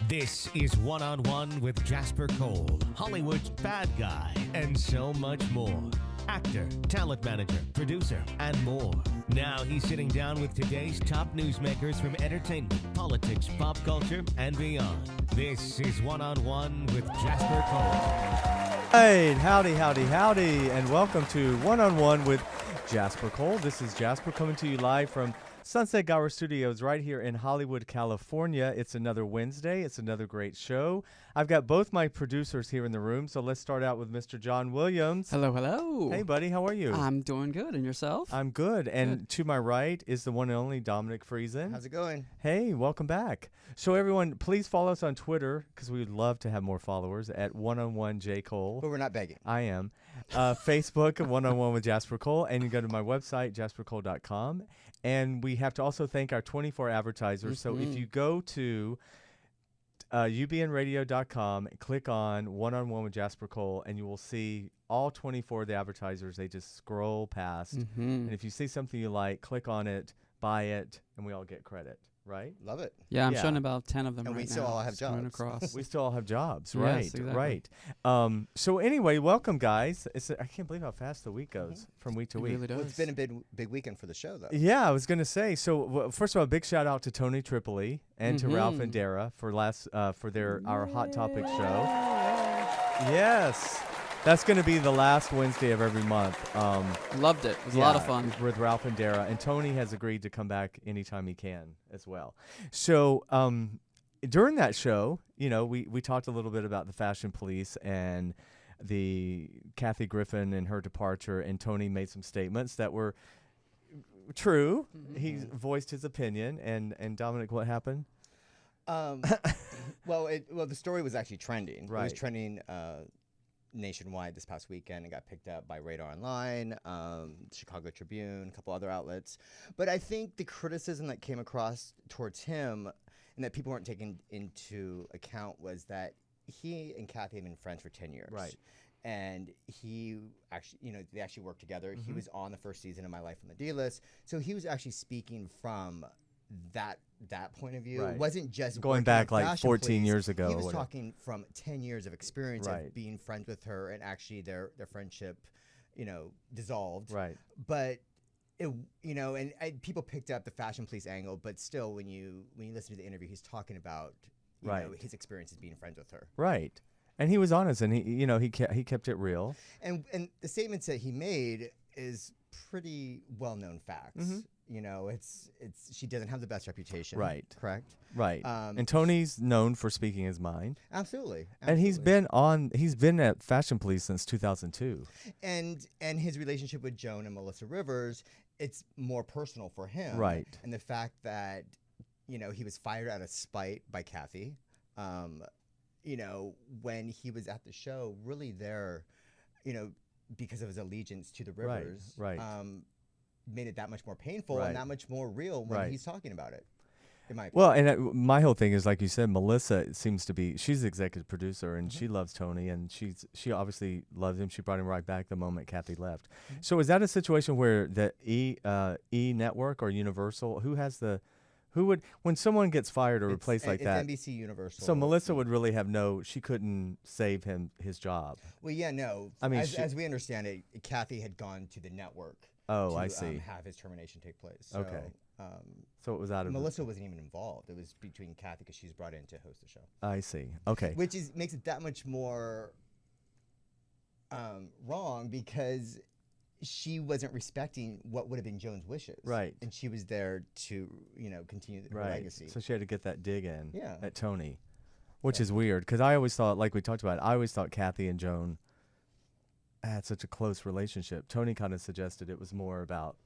This is One on One with Jasper Cole, Hollywood's bad guy, and so much more. Actor, talent manager, producer, and more. Now he's sitting down with today's top newsmakers from entertainment, politics, pop culture, and beyond. This is One on One with Jasper Cole. Hey, howdy, and welcome to One on One with Jasper Cole. This is Jasper coming to you live from Sunset Gower Studios right here in Hollywood, California. It's another Wednesday. It's another great show. I've got both my producers here in the room, so let's start out with Mr. John Williams. Hello, hello. Hey, buddy, how are you? I'm doing good. And yourself? I'm good. And to my right is the one and only Dominic Friesen. How's it going? Hey, welcome back. So everyone, please follow us on Twitter because we would love to have more followers at one-on-one-J-Cole. But we're not begging. I am. Facebook, One-on-One with Jasper Cole. And you go to my website, jaspercole.com. And we have to also thank our 24 advertisers. So if you go to ubnradio.com, click on One-on-One with Jasper Cole, and you will see all 24 of the advertisers. They just scroll past. And if you see something you like, click on it, buy it, and we all get credit. Right? Love it. Yeah, I'm showing about 10 of them and right now. we still all have scrolling jobs. across. We still all have jobs. Yes, Right, exactly. right. So anyway, welcome, guys. I can't believe how fast the week goes from week to It week. really does. Well, it's been a big weekend for the show, though. Yeah, I was going to say. So first of all, a big shout out to Tony Tripoli and to Ralph and Dara for our Hot Topic show. Yes. That's going to be the last Wednesday of every month. Loved it. It was a lot of fun. With Ralph and Dara. And Tony has agreed to come back anytime he can as well. So during that show, you know, we talked a little bit about the Fashion Police and the Kathy Griffin and her departure. And Tony made some statements that were true. He voiced his opinion. And Dominic, what happened? Well, the story was actually trending. Right. It was trending nationwide this past weekend and got picked up by Radar Online, Chicago Tribune, a couple other outlets. But I think the criticism that came across towards him and that people weren't taking into account was that he and Kathy had been friends for 10 years. Right. And he actually, they actually worked together. He was on the first season of My Life on the D-List. So he was actually speaking from that point of view. Right. It wasn't just Going working back on like Fashion 14 Police. years ago. He or was whatever. talking from 10 years of experience Right. of being friends with her, and actually their friendship, dissolved. Right. But it, and people picked up the Fashion Police angle, but still, when you listen to the interview, he's talking about his experiences being friends with her. Right. And he was honest, and he kept it real. And the statements that he made is pretty well-known facts. It's she doesn't have the best reputation. Right. Correct. Right. And Tony's known for speaking his mind. Absolutely. And he's been at Fashion Police since 2002. And his relationship with Joan and Melissa Rivers, it's more personal for him. Right. And the fact that, he was fired out of spite by Kathy, when he was at the show, really there, because of his allegiance to the Rivers. Right. Made it that much more painful Right. and that much more real when he's talking about it. In my opinion. Well, and my whole thing is, like you said, Melissa seems to be, she's the executive producer, and she loves Tony, and she obviously loves him. She brought him right back the moment Kathy left. So is that a situation where the E Network or Universal, when someone gets fired or replaced like that? It's NBC Universal. So Melissa would really she couldn't save his job. Well, yeah, no. I mean, as we understand it, Kathy had gone to the network. Oh, to, I see. Have his termination take place. So, Okay. So it was out of Melissa wasn't even involved. It was between Kathy because she's brought in to host the show. I see. Okay. Which makes it that much more wrong because she wasn't respecting what would have been Joan's wishes. Right. And she was there to continue her legacy. So she had to get that dig in Yeah. at Tony, which is weird because I always thought, like we talked about, I always thought Kathy and Joan had such a close relationship. Tony kind of suggested it was more about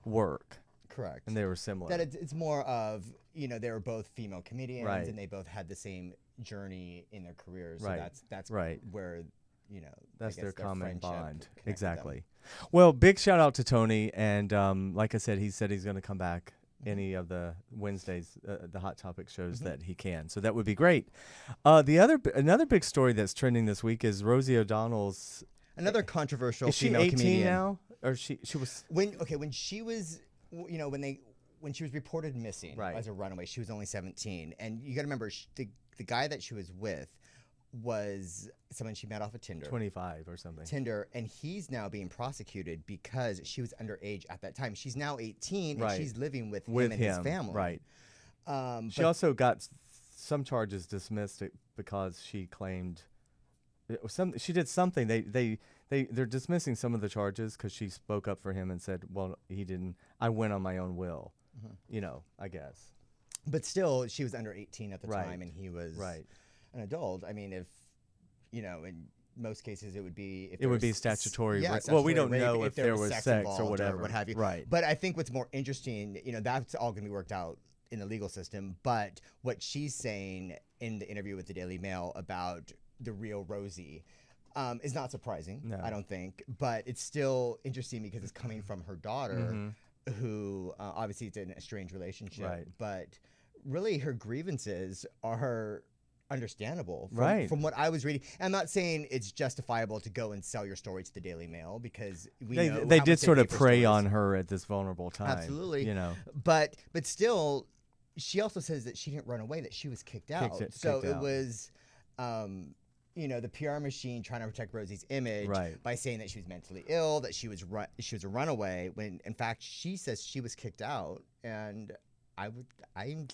work. Correct. And they were similar. That it's more of, they were both female comedians Right. and they both had the same journey in their careers. So Right. that's Right. where, That's their common bond. connected Exactly. them. Well, big shout out to Tony. And like I said, he said he's going to come back any of the Wednesdays, the Hot Topic shows that he can. So that would be great. Another big story that's trending this week is Rosie O'Donnell's. Another controversial Is she female 18 comedian. now? Or she was. When she was, when she was reported missing Right. as a runaway, she was only 17. And you got to remember, the the guy that she was with was someone she met off of Tinder. 25 or something. Tinder, and he's now being prosecuted because she was underage at that time. She's now 18, Right. and she's living with him and his family. Right. She but- also got some charges dismissed because she claimed she did something. They're dismissing some of the charges because she spoke up for him and said, "Well, he didn't. I went on my own will." I guess. But still, she was under 18 at the Right. time, and he was Right. an adult. I mean, if in most cases, it would be if It there would was be statutory yeah, rape. Well, we don't statutory rape know if there was sex or involved whatever. what have you. Right. But I think what's more interesting, that's all going to be worked out in the legal system. But what she's saying in the interview with the Daily Mail about the real Rosie is not surprising. No. I don't think, but it's still interesting because it's coming from her daughter, who obviously it's an estranged relationship. Right. But really, her grievances are understandable Right. from what I was reading. I'm not saying it's justifiable to go and sell your story to the Daily Mail because They know they how did much sort pay of for prey stories. on her at this vulnerable time. Absolutely. But still, she also says that she didn't run away, that she was kicked out. Kicked So it out. was the PR machine trying to protect Rosie's image Right. by saying that she was mentally ill, that she was a runaway, when in fact she says she was kicked out, and I'm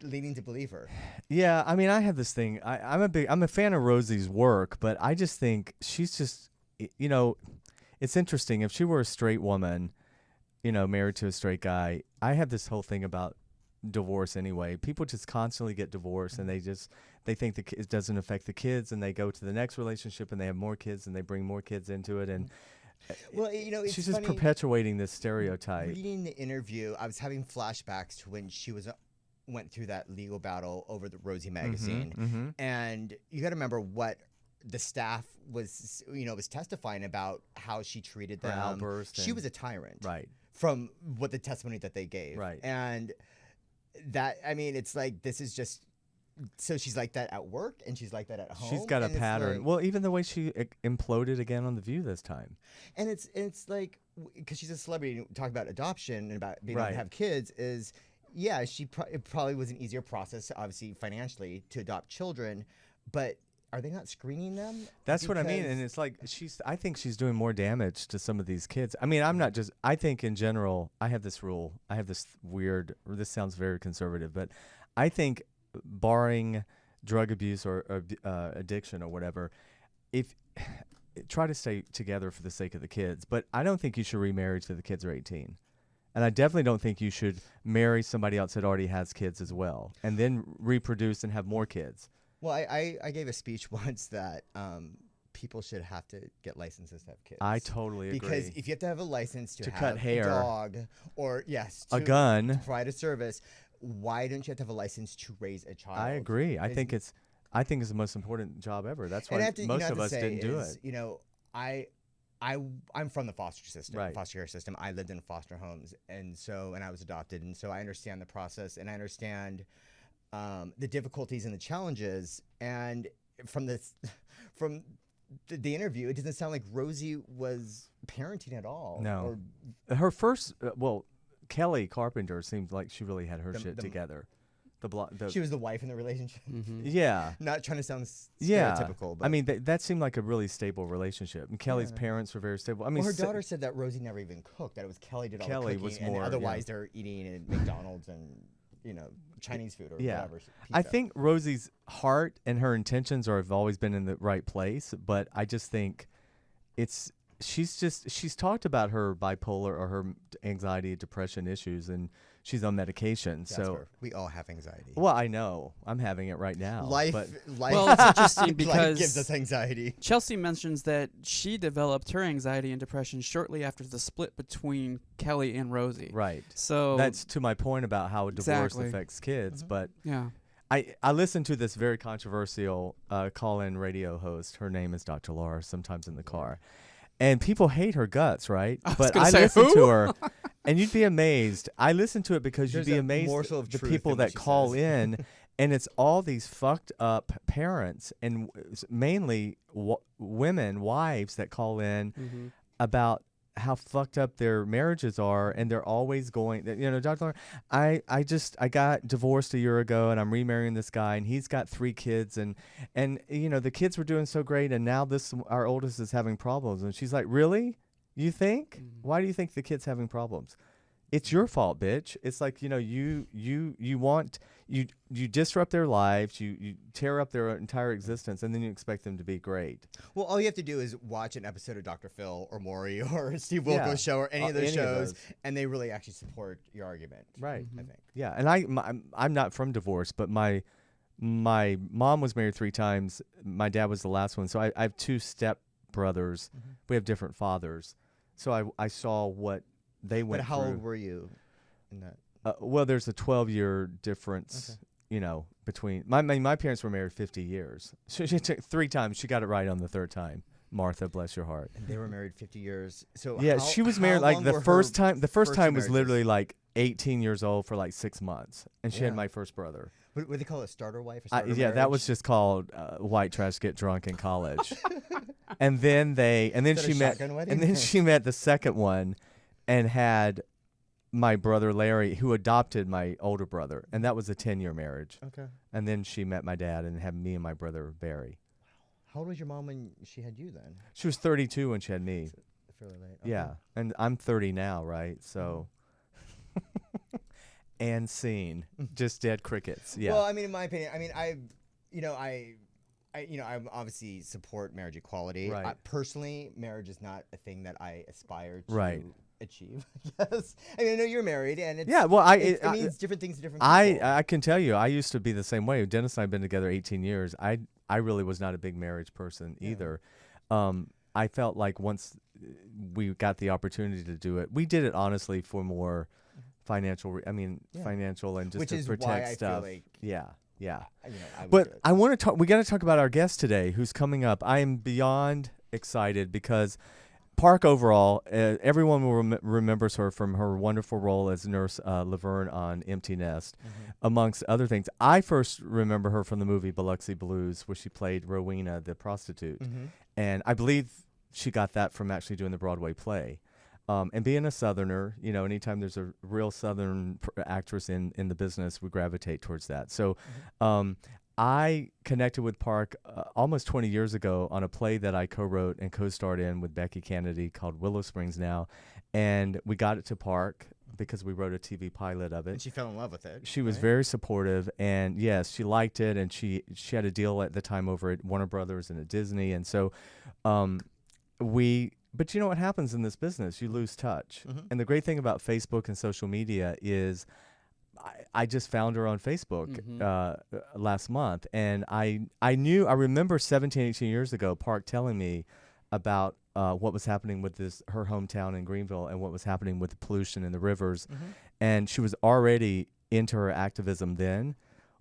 leaning to believe her. Yeah, I mean, I have this thing. I'm a fan of Rosie's work, but I just think she's just, it's interesting. If she were a straight woman, married to a straight guy, I have this whole thing about divorce anyway. People just constantly get divorced, and they think it doesn't affect the kids, and they go to the next relationship, and they have more kids, and they bring more kids into it, and Well, it's she's just funny, perpetuating this stereotype. reading the interview, I was having flashbacks to when she went through that legal battle over the Rosie magazine, and you got to remember what the staff was testifying about, how she treated Her them. outburst She and- was a tyrant, Right. From what the testimony that they gave, Right. And that, I mean, it's like this is just. So she's like that at work, and she's like that at home. She's got a and it's pattern. like- Well, even the way she imploded again on The View this time. And it's like, because she's a celebrity, talk about adoption and about being able Right. to have kids is, yeah, it probably was an easier process, obviously financially, to adopt children, but are they not screening them? That's what I mean, and Because- it's like I think she's doing more damage to some of these kids. I mean, I think in general, I have this rule. I have this this sounds very conservative, but I think barring drug abuse or addiction or whatever, try to stay together for the sake of the kids. But I don't think you should remarry till the kids are 18. And I definitely don't think you should marry somebody else that already has kids as well, and then reproduce and have more kids. Well, I gave a speech once that people should have to get licenses to have kids. I totally agree. Because if you have to have a license to To have cut hair. a dog, or yes, A to gun. provide a service, why don't you have to have a license to raise a child? I agree. I Is- think it's the most important job ever. That's why And I have to, most I have of to us say didn't do is, it. I'm from the foster system, Right. foster care system. I lived in foster homes, and I was adopted, and so I understand the process, and I understand the difficulties and the challenges. And from the interview, it doesn't sound like Rosie was parenting at all. No. Or Her first, Kelly Carpenter seemed like she really had her The- shit the- together. she was the wife in the relationship. Yeah. Not trying to sound Yeah. stereotypical, but I mean, that seemed like a really stable relationship. And Kelly's Yeah. parents were very stable. I mean, well, her daughter said that Rosie never even cooked. That it was Kelly did all Kelly the cooking, was and more, otherwise they're eating at McDonald's and Chinese food or Yeah. whatever. I pizza. think Rosie's heart and her intentions have always been in the right place, but I just think she's talked about her bipolar or her anxiety, depression issues, and she's on medication. So, Jasper, we all have anxiety. well, I know I'm having it right now. Life, but Well, it's interesting life because gives us anxiety. Chelsea mentions that she developed her anxiety and depression shortly after the split between Kelly and Rosie. right. So That's to my point about how divorce Exactly. affects kids. But yeah. I listened to this very controversial call-in radio host. Her name is Dr. Laura, sometimes in the car. And people hate her guts, right? But gonna I say, listen to who? her, and you'd be amazed. I listen to it because There's you'd be a amazed morsel of the truth people in what that she call says. in, and it's all these fucked up parents and mainly women, wives that call in Mm-hmm. about how fucked up their marriages are, and they're always going. Dr. Lauren, I got divorced a year ago, and I'm remarrying this guy, and he's got 3 kids, and the kids were doing so great, and now our oldest is having problems, and she's like, really? You think? Why do you think the kid's having problems? It's your fault, bitch. It's like, you disrupt their lives, you tear up their entire existence, and then you expect them to be great. Well, all you have to do is watch an episode of Dr. Phil or Maury or Steve Wilkos show or any of those shows, and they really actually support your argument. Right. I think. Yeah, and I'm not from divorce, but my mom was married 3 times. My dad was the last one, so I have 2 step brothers. We have different fathers, so I saw what they went through. But how old were you in that? Well, there's a 12-year difference, between my parents were married 50 years. So she took 3 times. She got it right on the 3rd time. Martha, bless your heart. And they were married 50 years. So yeah, she was married like the first time. The first time was literally like 18 years old for like 6 months, and she had my first brother. What do they call it, a starter wife? A starter Yeah, marriage? that was just called white trash get drunk in college. and then she met the second one, and had my brother Larry, who adopted my older brother, and that was a 10-year marriage. Okay. And then she met my dad and had me and my brother Barry. How old was your mom when she had you then? She was 32 when she had me. Fairly late. Okay. Yeah, and I'm 30 now, right? So, and scene, just dead crickets. Yeah. Well, I mean, in my opinion, I obviously support marriage equality. Right. Personally, marriage is not a thing that I aspire to achieve. Yes. I mean, I know you're married, and it's it means different things to different people. I can tell you, I used to be the same way. Dennis and I have been together 18 years. I really was not a big marriage person either. I felt like once we got the opportunity to do it, we did it honestly for more financial. Financial and just Which to is protect why I stuff. feel like Yeah. I But I want to talk. We got to talk about our guest today, who's coming up. I am beyond excited because Park overall, everyone will remembers her from her wonderful role as Nurse Laverne on Empty Nest, amongst other things. I first remember her from the movie Biloxi Blues, where she played Rowena, the prostitute, and I believe she got that from actually doing the Broadway play. And being a Southerner, anytime there's a real Southern actress in the business, we gravitate towards that. So I connected with Park almost 20 years ago on a play that I co-wrote and co-starred in with Becky Kennedy called Willow Springs Now. And we got it to Park because we wrote a TV pilot of it. And she fell in love with it. She was very supportive, and yes, she liked it, and she had a deal at the time over at Warner Brothers and at Disney. And so but you know what happens in this business? You lose touch. And the great thing about Facebook and social media is I just found her on Facebook last month, and I remember 17, 18 years ago, Park telling me about what was happening with her hometown in Greenville and what was happening with the pollution in the rivers, and she was already into her activism then,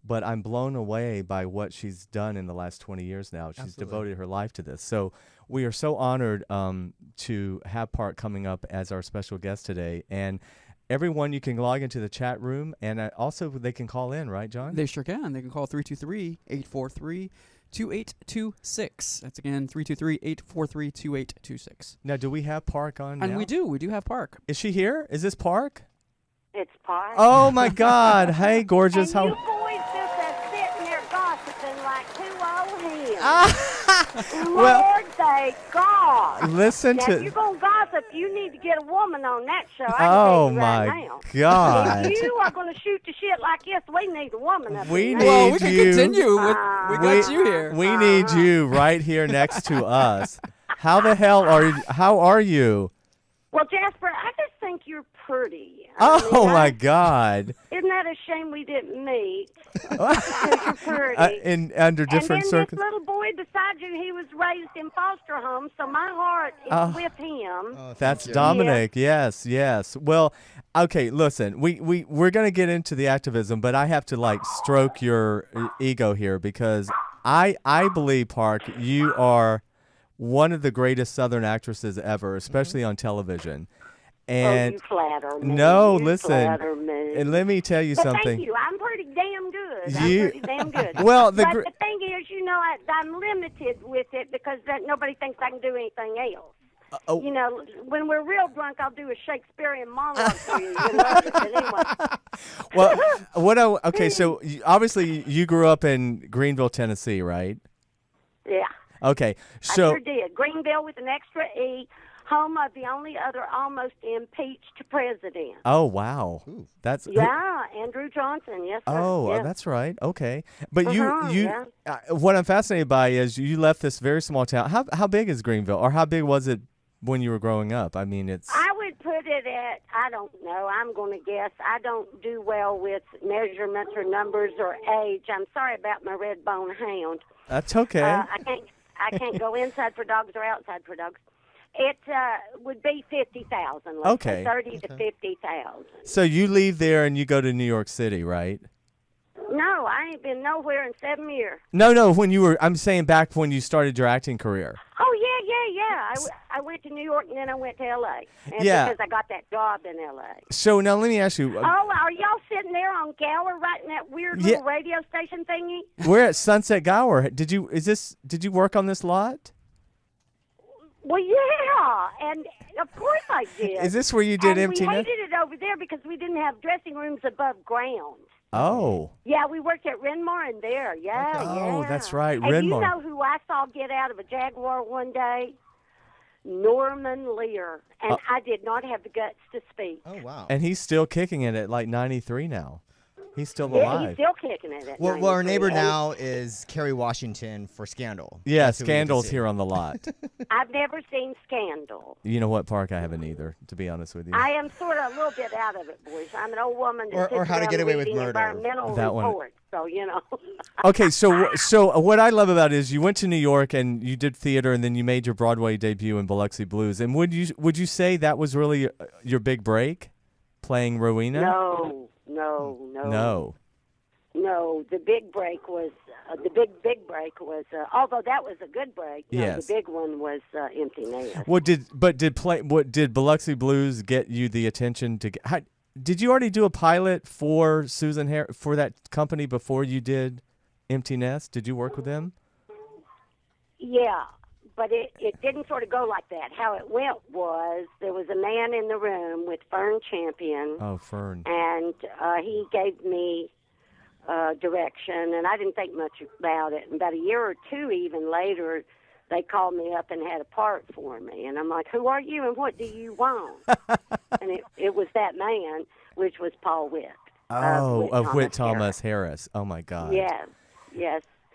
but I'm blown away by what she's done in the last 20 years now. She's devoted her life to this. So we are so honored to have Park coming up as our special guest today, and everyone, you can log into the chat room, and also they can call in, right, John? They sure can. They can call 323-843-2826. That's again 323-843-2826. Now, do we have Park on And now? we do. We do have Park. Is she here? Is this Park? It's Park. Oh, my God. Hey, gorgeous. And you boys just sitting there gossiping like two old hens. Well, Lord, thank God. listen Now, to... if you're going to gossip, you need to get a woman on that show. I can Oh, tell you my right now. God. If you are going to shoot the shit like this, we need a woman up We in need there. Well, we can you. continue. We got you here. We need you right here next to us. How the hell are you? How are you? Well, Jasper, I just think you're pretty. Oh, my God. Isn't that a shame we didn't meet? Because you're pretty. Under different And then this circumstances. little boy beside you, he was raised in foster homes, so my heart is with him. Oh, That's thank you. Dominic. Yes, yes. Well, okay, listen, we're going to get into the activism, but I have to, stroke your ego here because I believe, Park, you are one of the greatest Southern actresses ever, especially on television. And you flatter me. no, You listen, flatter me. and let me tell you But something. thank you. I'm pretty damn good. You- I'm pretty damn good. Well, but the thing is, I'm limited with it because nobody thinks I can do anything else. Oh. You know, when we're real drunk, I'll do a Shakespearean monologue for you. You know? But anyway. Well, okay, so obviously you grew up in Greenville, Tennessee, right? Yeah. Okay, I so sure did. Greenville with an extra E, home of the only other almost impeached president. oh wow, that's Yeah, Andrew Johnson. Yes, sir. Oh, yeah. that's right. Okay, but Yeah. what I'm fascinated by is you left this very small town. How big is Greenville, or how big was it when you were growing up? I mean, it's I would put it at, I don't know, I'm going to guess. I don't do well with measurements or numbers or age. I'm sorry about my red bone hound. that's okay. I can't go inside for dogs or outside for dogs. It would be 50,000. Okay. 30 to 50,000. So you leave there and you go to New York City, right? No, I ain't been nowhere in 7 years. No. I'm saying back when you started your acting career. Oh, yeah. I went to New York and then I went to L.A. And Yeah. because I got that job in L.A. So now let me ask you. Oh, are y'all sitting there on Gower writing that weird Yeah. little radio station thingy? We're at Sunset Gower. Did you work on this lot? Well, yeah, and of course I did. Is this where you did and Empty we Nest? hated it over there because we didn't have dressing rooms above ground. Oh. Yeah, we worked at Renmar in there. Yeah, Oh, yeah. that's right, And you Renmar. know who I saw get out of a Jaguar one day? Norman Lear. And I did not have the guts to speak. Oh, wow. And he's still kicking it at like 93 now. He's still Yeah, alive. he's still kicking it at Well, our 93. neighbor And now is Kerry Washington for Scandal. Yeah, That's who we get to Scandal's see. here on the lot. I've never seen Scandal. You know what, Park? I haven't either, to be honest with you. I am sort of a little bit out of it, boys. I'm an old woman that Or sits How to around Get Away with reading Murder. environmental That one. reports, so, you know. Okay, so what I love about it is you went to New York and you did theater, and then you made your Broadway debut in Biloxi Blues. And would you say that was really your big break, playing Rowena? No. No, the big break was the big break was. Although that was a good break. No, Yes. the big one was Empty Nest. What did Biloxi Blues get you the attention to? Did you already do a pilot for for that company before you did Empty Nest? Did you work with them? Yeah, but it didn't sort of go like that. How it went was there was a man in the room with Fern Champion, Oh, Fern. and he gave me direction, and I didn't think much about it. And about a year or two even later, they called me up and had a part for me. And I'm like, who are you and what do you want? And it was that man, which was Paul Witt. Oh, of Whit Thomas Harris. Harris. Oh, my God. Yes.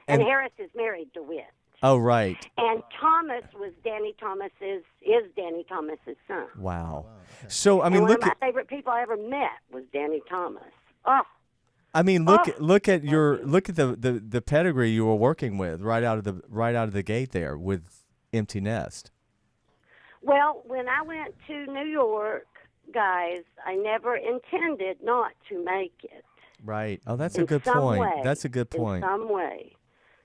And- And Harris is married to Witt. Oh, right. And Thomas was Danny Thomas's son. Wow. So, I mean, and one look of my at favorite people I ever met was Danny Thomas. Oh, look at the pedigree you were working with right out of the gate there with Empty Nest. well, when I went to New York, guys, I never intended not to make it. Right. Oh, that's a In good some point. way, That's a good point. In some way.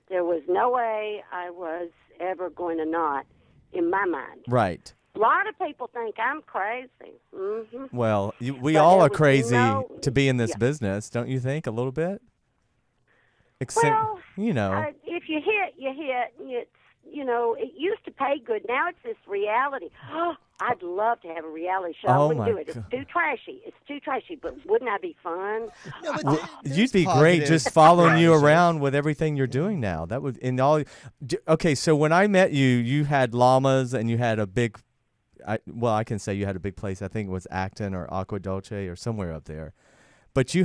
There was no way I was ever going to not, in my mind. Right. A lot of people think I'm crazy. Mm-hmm. Well, we But all there are was crazy no- to be in this yeah. business, don't you think? A little bit. Except, Well, you know. if you hit, you hit. It's, it used to pay good. Now it's this reality. I'd love to have a reality show. I Oh, wouldn't my do it. God. It's too trashy. But wouldn't that be fun? No, but You'd be great just following you around with everything you're doing now. That would in all. Okay, so when I met you, you had llamas and you had a big. I can say you had a big place. I think it was Acton or Aqua Dulce or somewhere up there. But you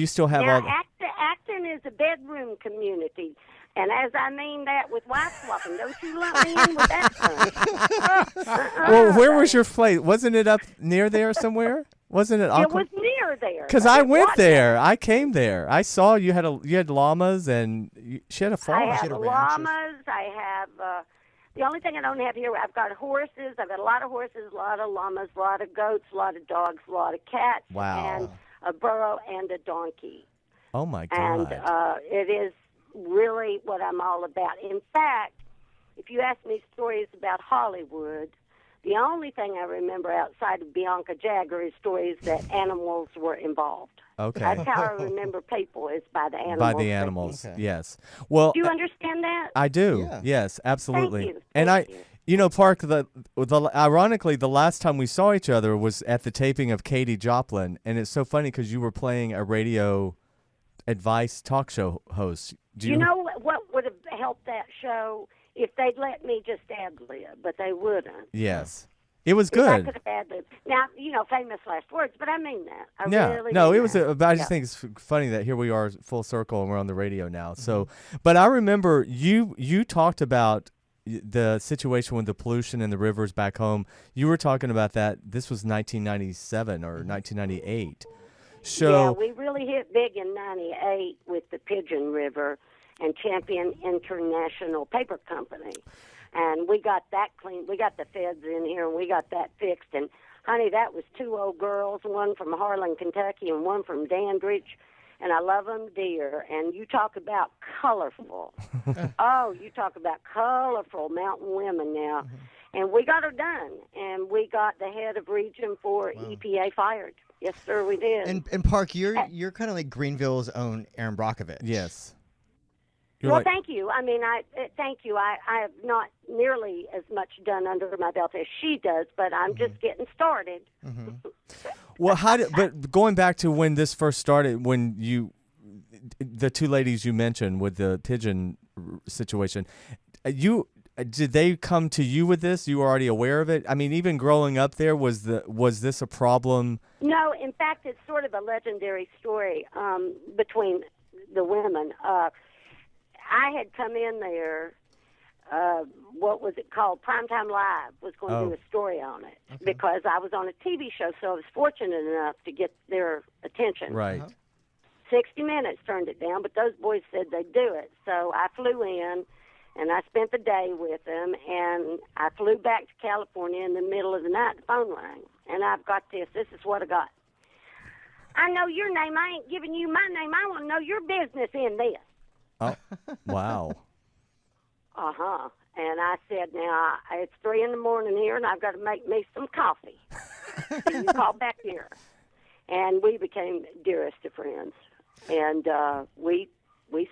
still have now, all. Acton is a bedroom community. And as I mean that with wife swapping, don't you lump me in with that fun. Well, where was your place? Wasn't it up near there somewhere? Wasn't it? It Aqua? was near there. Because but I it went wasn't. there. I came there. I saw you had llamas and she had a farm. I She have had a ranch or llamas. I have the only thing I don't have here. I've got horses. I've got a lot of horses, a lot of llamas, a lot of goats, a lot of dogs, a lot of cats, Wow. and a burro and a donkey. Oh my And God. it is really what I'm all about. In fact, if you ask me stories about Hollywood, the only thing I remember outside of Bianca Jagger is stories that animals were involved. Okay. That's how I remember people, is by the animals. By the animals. Okay. Yes. Well, Do you understand that? I do. Yeah. Yes, absolutely. you. And Thank I, you. You know, Park, ironically, the last time we saw each other was at the taping of Katie Joplin, and it's so funny because you were playing a radio advice talk show host. You know what would have helped that show if they'd let me just ad-lib, but they wouldn't. Yes. It was If I good. could have ad-libbed. Now, famous last words, but I mean that. I really no, mean it was. that. I just think it's funny that here we are, full circle, and we're on the radio now. So, but I remember you talked about the situation with the pollution in the rivers back home. You were talking about that. This was 1997 or 1998. So yeah, we really hit big in '98 with the Pigeon River and Champion International Paper Company. And we got that clean. We got the feds in here, and we got that fixed. And, honey, that was 2 old girls, one from Harlan, Kentucky, and one from Dandridge. And I love them dear. And you talk about colorful. Oh, you talk about colorful mountain women now. And we got her done. And we got the head of Region 4 EPA fired. Yes, sir, we did. And Park, you're kind of like Greenville's own Aaron Brockovich. yes. Well, thank you. I mean, thank you. I have not nearly as much done under my belt as she does, but I'm just getting started. Well, but going back to when this first started, when the two ladies you mentioned with the pigeon situation, did they come to you with this? You were already aware of it? I mean, even growing up there, was this a problem? No, in fact, it's sort of a legendary story between the women. I had come in there, what was it called? Primetime Live was going to do a story on it because I was on a TV show, so I was fortunate enough to get their attention. Right. 60 Minutes turned it down, but those boys said they'd do it. So I flew in, and I spent the day with them, and I flew back to California in the middle of the night. The phone rang, and I've got this. This is what I got. I know your name. I ain't giving you my name. I want to know your business in this. Oh, wow. Uh-huh. And I said, now, it's 3 in the morning here, and I've got to make me some coffee. So you call back here. And we became dearest of friends. And we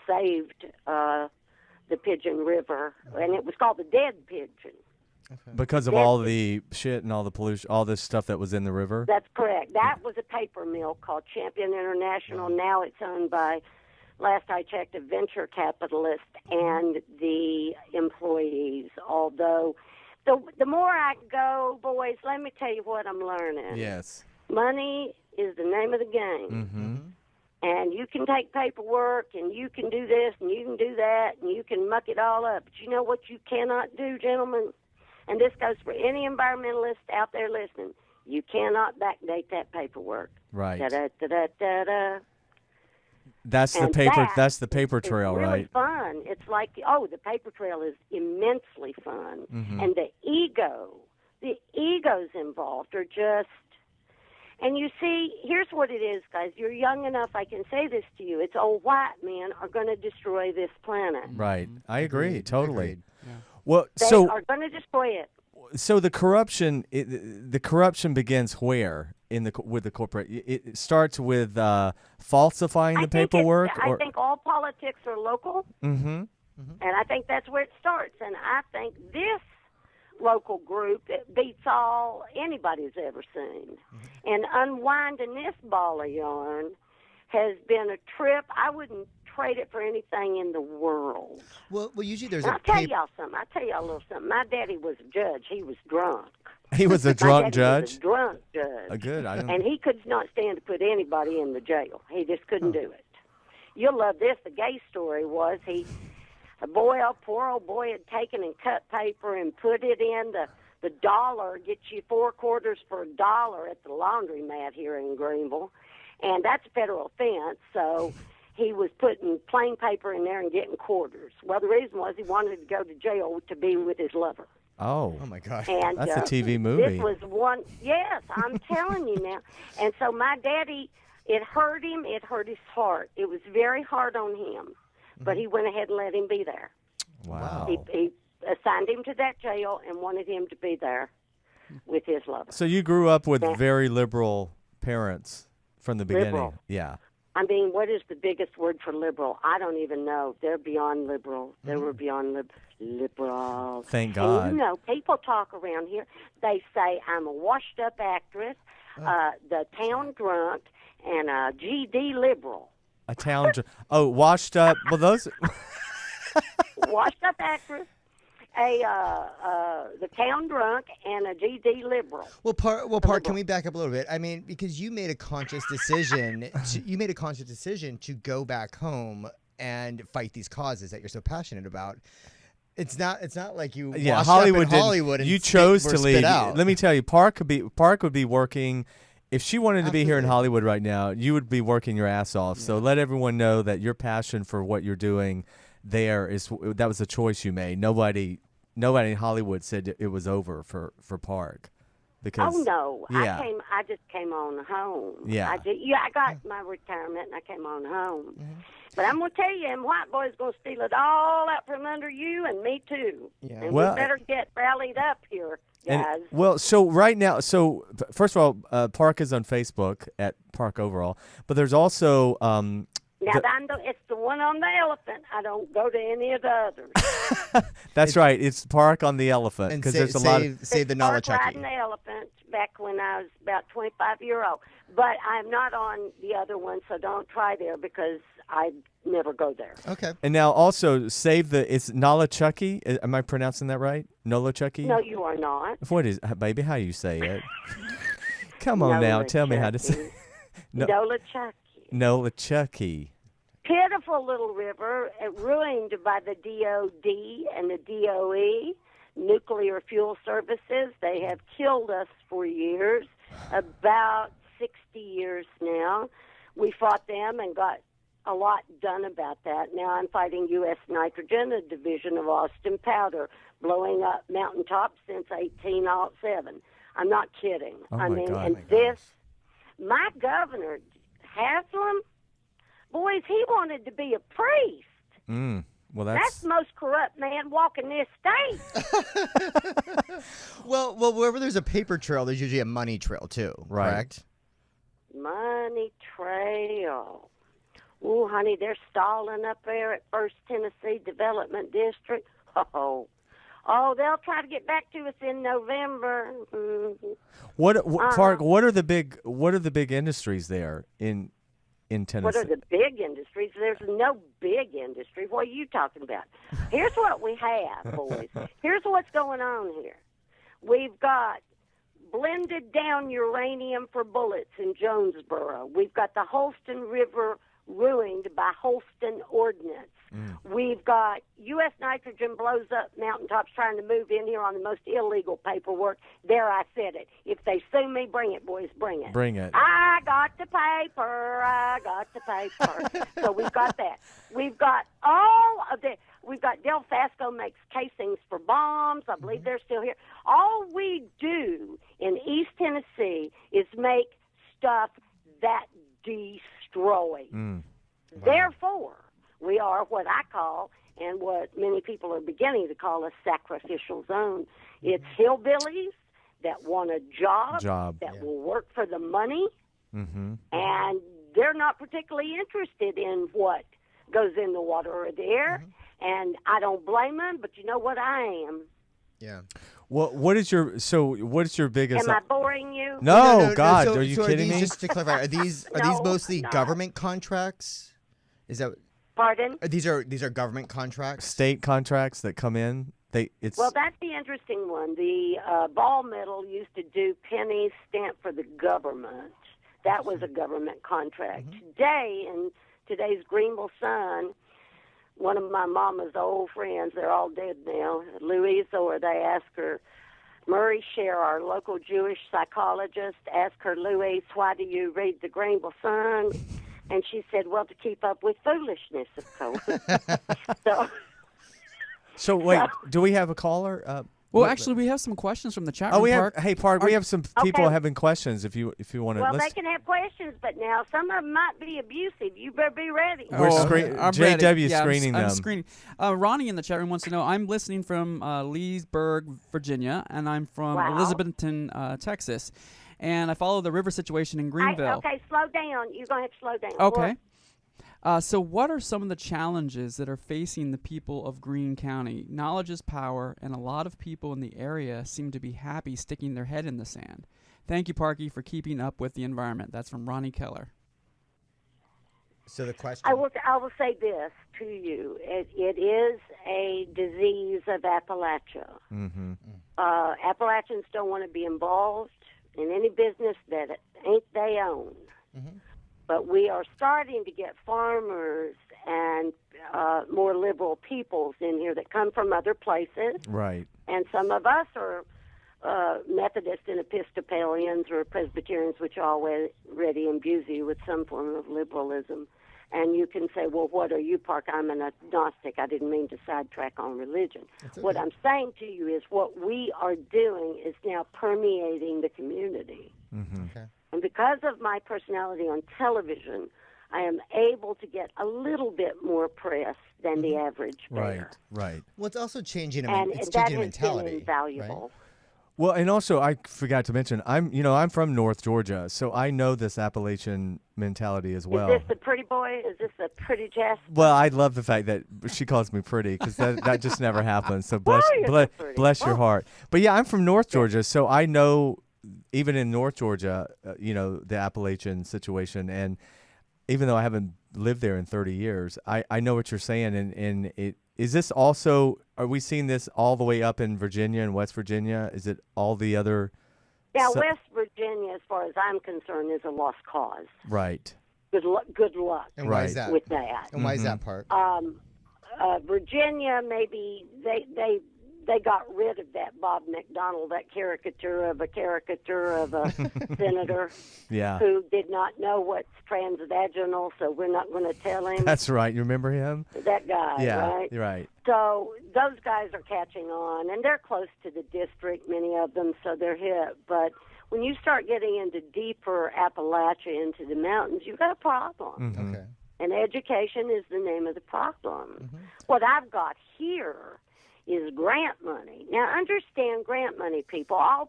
saved the Pigeon River, and it was called the Dead Pigeon. Because of all the shit and all the pollution, all this stuff that was in the river? That's correct. That was a paper mill called Champion International. Now it's owned by, last I checked, a venture capitalist and the employees. Although, the more I go, boys, let me tell you what I'm learning. Yes. Money is the name of the game. Mm-hmm. And you can take paperwork, and you can do this, and you can do that, and you can muck it all up. But you know what you cannot do, gentlemen? And this goes for any environmentalist out there listening. You cannot backdate that paperwork. Right. Da-da-da-da-da-da. That's the And paper. that That's the paper trail, It's really right? fun. It's like, the paper trail is immensely fun. Mm-hmm. And the egos involved are just, and you see, here's what it is, guys. You're young enough, I can say this to you. It's old white men are going to destroy this planet. Right. I agree. Totally. Agreed. Yeah. Well, They so are going to destroy it. so the corruption, the corruption begins where with the corporate? It starts with falsifying the paperwork. I think all politics are local, Mm-hmm. and I think that's where it starts. And I think this local group it beats all anybody's ever seen. And unwinding this ball of yarn has been a trip. I wouldn't trade it for anything in the world. Well, usually there's And a I'll tell paper. y'all something. I'll tell y'all a little something. My daddy was a judge. He was drunk. He was a My drunk daddy judge. was a drunk judge. Good. I don't. And he could not stand to put anybody in the jail. He just couldn't do it. You'll love this. The gay story was a poor old boy had taken and cut paper and put it in the dollar, get you 4 quarters for $1 at the laundromat here in Greenville. And that's a federal offense, so he was putting plain paper in there and getting quarters. Well, the reason was he wanted to go to jail to be with his lover. Oh, Oh my gosh. And that's a TV movie. This was one. Yes, I'm telling you now. And so my daddy, it hurt him. It hurt his heart. It was very hard on him, but he went ahead and let him be there. Wow. He assigned him to that jail and wanted him to be there with his lover. So you grew up with very liberal parents from the beginning. Liberal. Yeah. I mean, what is the biggest word for liberal? I don't even know. They're beyond liberal. They were beyond liberal. Thank And God. you know, people talk around here. They say I'm a washed-up actress, the town drunk, and a GD liberal. A town. Washed up. Well, those. Washed-up actress, the town drunk, and a GD liberal. Well, Park, can we back up a little bit? I mean, because you made a conscious decision. To go back home and fight these causes that you're so passionate about. It's not like you. Yeah, washed Hollywood. up in Hollywood. And you chose to leave. Out. Let me tell you, Park would be working. If she wanted to be here in Hollywood right now, you would be working your ass off. Yeah. So let everyone know that your passion for what you're doing that was a choice you made. Nobody in Hollywood said it was over for Park. Because, oh no! Yeah. I just came on home. Yeah. I got my retirement and I came on home. Mm-hmm. But I'm gonna tell you, them white boys gonna steal it all out from under you and me too. Yeah. And we better get rallied up here, guys. So right now, first of all, Park is on Facebook at Park Overall, but there's also it's the one on the elephant. I don't go to any of the others. That's right. It's Park on the elephant because there's a lot of save the knowledge. Park riding the elephant back when I was about 25 years old. But I'm not on the other one, so don't try there because I never go there. Okay. And now also it's Nolachucky. Am I pronouncing that right? Nolachucky? No, you are not. What is, baby? How you say it? Come on now, tell me how to say it. Nolachucky. Nolachucky. Pitiful little river, ruined by the DOD and the DOE, Nuclear Fuel Services. They have killed us for years, about 60 years now. We fought them and got a lot done about that. Now I'm fighting U.S. Nitrogen, a division of Austin Powder, blowing up mountaintops since 1807. I'm not kidding. My governor, Haslam, boys, he wanted to be a priest. Well, that's the most corrupt man walking this state. well, wherever there's a paper trail, there's usually a money trail too, right? Correct? Money trail. Ooh, honey, they're stalling up there at First Tennessee Development District. Oh, they'll try to get back to us in November. Mm-hmm. Park? What are the big industries there in Tennessee? What are the big industries? There's no big industry. What are you talking about? Here's what we have, boys. Here's what's going on here. We've got blended down uranium for bullets in Jonesboro. We've got the Holston River ruined by Holston Ordnance. We've got U.S. Nitrogen blows up mountaintops trying to move in here on the most illegal paperwork. There, I said it. If they sue me, bring it, boys, bring it. Bring it. I got the paper. So we've got that. We've got all of the. We've got Del Fasco makes casings for bombs. I believe they're still here. All we do in East Tennessee is make stuff that destroys. Wow. Therefore, we are what I call, and what many people are beginning to call, a sacrificial zone. It's hillbillies that want a job that will work for the money, and they're not particularly interested in what goes in the water or the air, and I don't blame them, but you know what I am. Yeah. Well, what is your biggest? Am I boring you? No, God, are you kidding me? Just to clarify, are these mostly government contracts? Is that? Pardon? These are government contracts? State contracts that come in? Well, that's the interesting one. The ball metal used to do pennies stamped for the government. That was a government contract. Today, in today's Greenville Sun, one of my mama's old friends, they're all dead now, Louisa, or they asked her, Murray Sher, our local Jewish psychologist, asked her, Louise, why do you read the Greenville Sun? And she said, well, to keep up with foolishness, of course. So wait, do we have a caller? Well, actually, we have some questions from the chat room. Park. We have some people having questions. If you want to. Well, they can have questions, but now some of them might be abusive. You better be ready. We're JW's screening them. I'm screening. Ronnie in the chat room wants to know. I'm listening from Leesburg, Virginia, and I'm from Elizabethton, Texas. and I follow the river situation in Greenville. Okay, slow down. You're going to have to slow down. Okay. So what are some of the challenges that are facing the people of Greene County? Knowledge is power, and a lot of people in the area seem to be happy sticking their head in the sand. Thank you, Parky, for keeping up with the environment. That's from Ronnie Keller. So the question. I will say this to you. It is a disease of Appalachia. Mm-hmm. Appalachians don't want to be involved in any business that ain't they own. Mm-hmm. But we are starting to get farmers and more liberal peoples in here that come from other places. Right. And some of us are Methodist and Episcopalians or Presbyterians, which already imbues you with some form of liberalism. And you can say, well, what are you, Park? I'm an agnostic. I didn't mean to sidetrack on religion. Okay. What I'm saying to you is what we are doing is now permeating the community. Mm-hmm. Okay. And because of my personality on television, I am able to get a little bit more press than the average bear. Right. Well, it's also changing. And It's that changing has mentality. been invaluable. Right? Well, and also I forgot to mention I'm from North Georgia, so I know this Appalachian mentality as well. Is this the pretty boy? Is this the pretty Jasper? Well, I love the fact that she calls me pretty because that just never happens. So bless Oh, you're so pretty. bless your Oh. heart. But yeah, I'm from North Georgia, so I know even in North Georgia, the Appalachian situation, and even though I haven't lived there in 30 years, I know what you're saying, and it is this also. Are we seeing this all the way up in Virginia and West Virginia? Is it all the other? Yeah, West Virginia, as far as I'm concerned, is a lost cause. Right. Good luck And why is Right. that? with that. And why is that part? Virginia, maybe they got rid of that Bob McDonnell, that caricature of a senator Yeah. who did not know what's transvaginal, so we're not going to tell him. That's right. You remember him? That guy, Yeah. right? You're right. So those guys are catching on, and they're close to the district, many of them, so they're hip. But when you start getting into deeper Appalachia, into the mountains, you've got a problem. Mhm. Okay. And education is the name of the problem. What I've got here is grant money. Now, understand grant money, people, all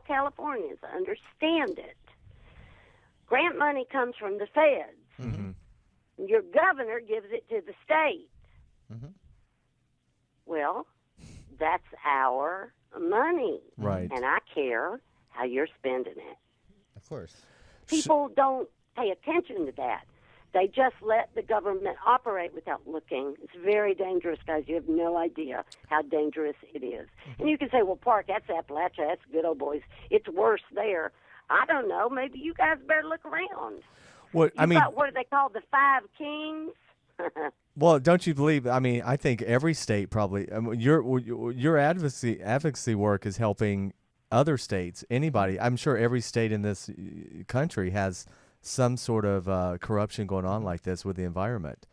Californians, understand it. Grant money comes from the feds. Mhm. Your governor gives it to the state. Mhm. Well, that's our money. Right. And I care how you're spending it. Of course. People don't pay attention to that. They just let the government operate without looking. It's very dangerous, guys. You have no idea how dangerous it is. And you can say, well, Park, that's Appalachia. That's good old boys. It's worse there. I don't know. Maybe you guys better look around. What I You've mean, got, what are they called, the Five Kings? well, don't you believe? I mean, I think every state probably. Your advocacy work is helping other states. Anybody, I'm sure every state in this country has some sort of corruption going on like this with the environment.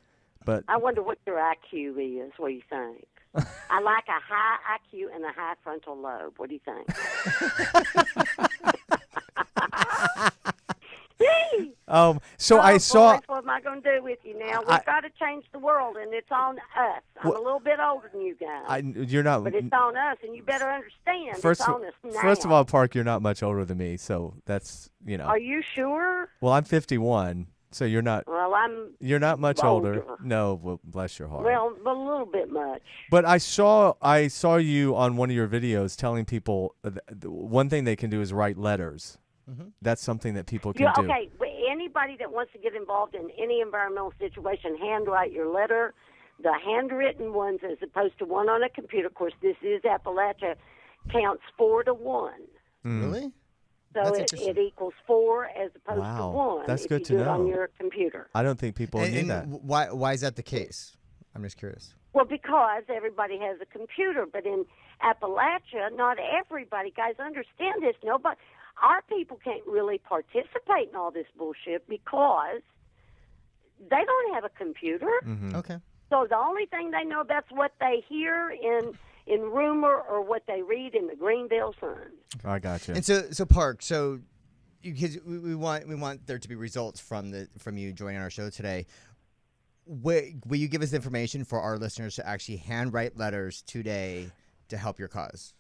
But I wonder what your IQ is. What do you think? I like a high IQ and a high frontal lobe. What do you think? so I saw. Boys, what am I going to do with you now? We've got to change the world, and it's on us. I'm a little bit older than you guys, You're not. but it's on us, and you better understand First, it's on us now. first of all, Park, you're not much older than me, so that's Are you sure? Well, I'm 51, so you're not. Well, I'm You're not much older. older. No, well, bless your heart. well, a little bit much. But I saw you on one of your videos telling people one thing they can do is write letters. That's something that people can do. Okay, anybody that wants to get involved in any environmental situation, handwrite your letter. The handwritten ones, as opposed to one on a computer, of course, this is Appalachia, counts 4 to 1. Really? So That's it interesting. equals 4 as opposed Wow, to 1 that's if good you to do it on know. your computer. I don't think people knew And that. why is that the case? I'm just curious. Well, because everybody has a computer, but in Appalachia, not everybody. Guys, understand this. Our people can't really participate in all this bullshit because they don't have a computer. Okay. So the only thing they know about is what they hear in rumor or what they read in the Greenville Sun. I got you. And so Park, because we want there to be results from you joining our show today. Will you give us the information for our listeners to actually handwrite letters today to help your cause?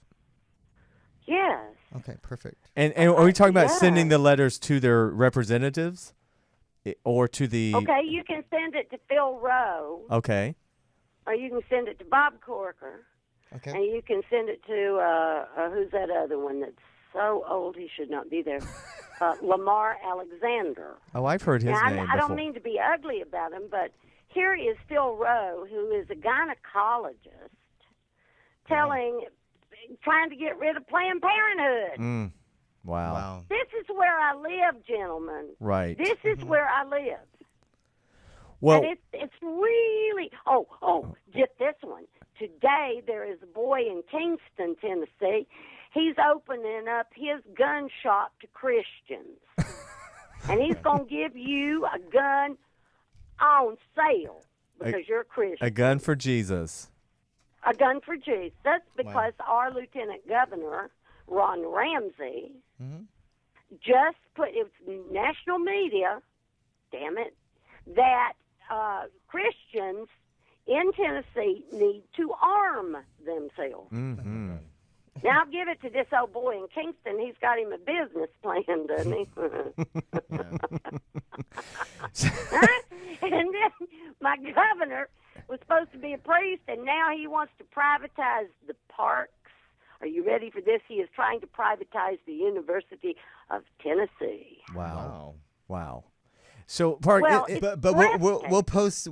Yes. Okay, perfect. And are we talking about Yeah. sending the letters to their representatives, or to the? Okay, you can send it to Phil Rowe, Okay. or you can send it to Bob Corker, Okay. and you can send it to who's that other one that's so old he should not be there? Lamar Alexander. Oh, I've heard his Now, name I before. don't mean to be ugly about him, but here is Phil Rowe, who is a gynecologist, trying to get rid of Planned Parenthood. Wow. Wow. This is where I live, gentlemen. Right. This is where I live. Well, And it's really get this one. Today there is a boy in Kingston, Tennessee. He's opening up his gun shop to Christians. And he's going to give you a gun on sale because you're a Christian. a gun for Jesus. A gun for Jesus, because our Lieutenant Governor, Ron Ramsey, just put, it was national media, damn it, that Christians in Tennessee need to arm themselves. Mm-hmm. Now, I'll give it to this old boy in Kingston. He's got him a business plan, doesn't he? And then my governor was supposed to be a priest, and now he wants to privatize the parks. Are you ready for this? He is trying to privatize the University of Tennessee. Wow. So, Park. Well, But we'll post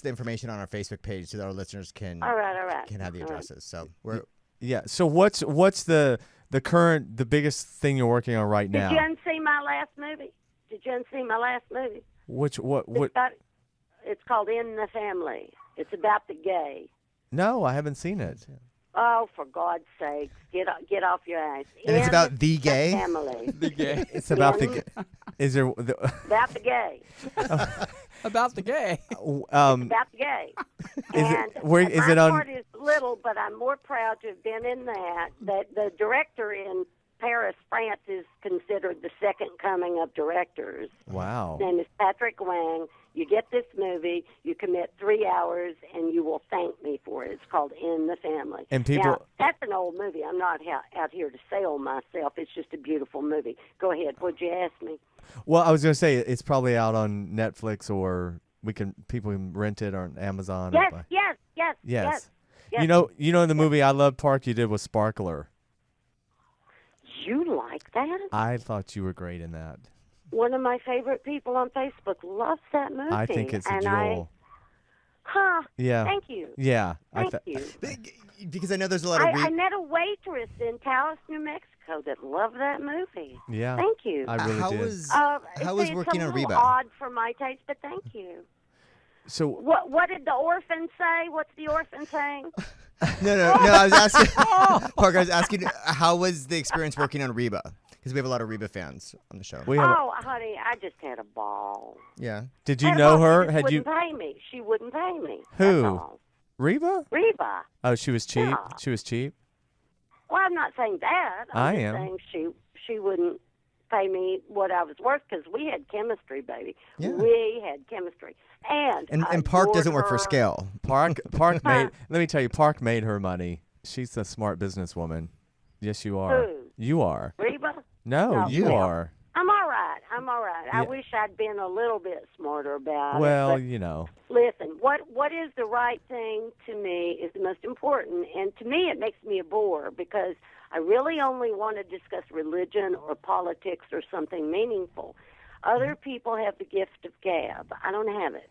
the information on our Facebook page so that our listeners can All right. can have the All right. addresses. So we're yeah. So what's the biggest thing you're working on right now? Did you see my last movie? What? It's called In the Family. It's about the gay. No, I haven't seen it. Oh, for God's sakes, get off your ass. And it's In about the gay? family. The gay. It's about Is there? About the gay. About the gay. About the gay. Is And it? Where is my it on? part is little, but I'm more proud to have been in that. That the director in Paris, France, is considered the second coming of directors. Wow. His name is Patrick Wang. You get this movie, you commit 3 hours, and you will thank me for it. It's called In the Family. And people- Now, that's an old movie. I'm not out here to sell myself. It's just a beautiful movie. Go ahead. What'd you ask me? Well, I was going to say it's probably out on Netflix, or people can rent it on Amazon. Yes. You know, in the movie I Love Park you did with Sparkler. You like that? I thought you were great in that. One of my favorite people on Facebook loves that movie. I think it's a and jewel. Yeah. Thank you. Yeah. Thank you. because I know there's a lot of I met a waitress in Taos, New Mexico that loved that movie. Yeah. Thank you. I really how did. was It's working a on little Reba? odd for my taste, but thank you. So What did the orphan say? What's the orphan saying? No. I was asking Parker. I was asking how was the experience working on Reba? Because we have a lot of Reba fans on the show. we have. Oh, honey, I just had a ball. Yeah. Did you And know look, her? She Had you wouldn't pay me. She wouldn't pay me. Who? That's all. Reba? Reba. Oh, she was cheap. Yeah. She was cheap. Well, I'm not saying that. I I'm just am. saying she wouldn't pay me what I was worth because we had chemistry, baby. Yeah. We had chemistry. And Park doesn't adored work for her. scale. Park made. Let me tell you, Park made her money. She's a smart businesswoman. Yes, you are. Who? You are. Reba? No, No, you well, are. I'm all right. I Yeah. wish I'd been a little bit smarter about Well, it. you know. But listen, what is the right thing to me is the most important. And to me, it makes me a bore because I really only want to discuss religion or politics or something meaningful. Other people have the gift of gab. I don't have it.